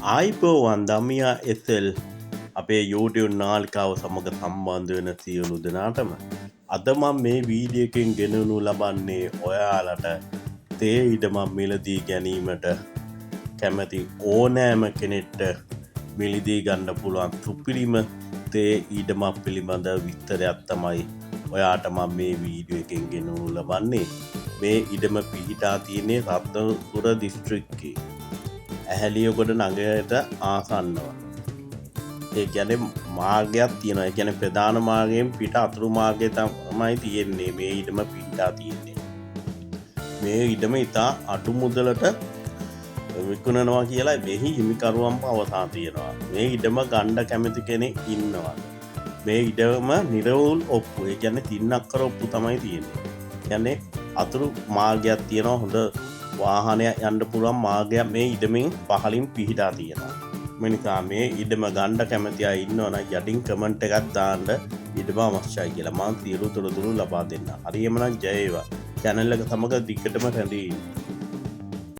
ආයිබෝවන් දමියා එසෙල් අපේ YouTube නාලිකාව සමග සම්බන්ධ වෙන සියලු දෙනාටම අද මම මේ වීඩියෝ එකෙන් ගෙනනු ලබන්නේ ඔයාලට තේ ඉඩමක් මිලදී ගැනීමට කැමති ඕනෑම කෙනෙක්ට මිලදී ගන්න පුළුවන් සුපිරිම තේ ඉඩමක් පිළිබඳ විස්තරයක් තමයි ඔයාට මම මේ වීඩියෝ එකෙන් ගෙනනු ලබන්නේ. මේ ඉඩම පිහිටා තියෙන්නේ රත්නපුර දිස්ත්‍රික්කයේ ඇහැලියගොඩ නගරයට ආසන්නව. ඒ කියන්නේ මාර්ගයක් තියෙනවා. ඒ කියන්නේ ප්‍රධාන මාර්ගයෙන් පිට අතුරු මාර්ගය තමයි තියෙන්නේ. මේ ඉඩම පිහිටා තියෙන්නේ. මේ ඉඩම ඉතා අඩු මුදලට විකුණනවා කියලා මෙහි හිමිකරුවන් පවසා තියෙනවා. මේ ඉඩම ගන්න කැමති කෙනෙක් ඉන්නවා. මේ ඉඩම නිරවුල් ඔප්පු. ඒ කියන්නේ 3 අක්කර ඔප්පු තමයි තියෙන්නේ. කියන්නේ අතුරු මාර්ගයක් තියෙනවා. හොඳ වාහනයක් යන්න පුළුවන් මාර්ගයක් මේ ඉඩමෙන් පහලින් පිහිටා තියෙනවා. මේ නිසා මේ ඉඩම ගන්න කැමති අය ඉන්නවනම් යටින් කමෙන්ට් එකක් දාන්න ඉඩම අවශ්‍යයි කියලා මම සියලු තොරතුරු ලබා දෙන්නම්. හරියම නම් ජය වේවා. channel එක සමග දිගටම රැඳී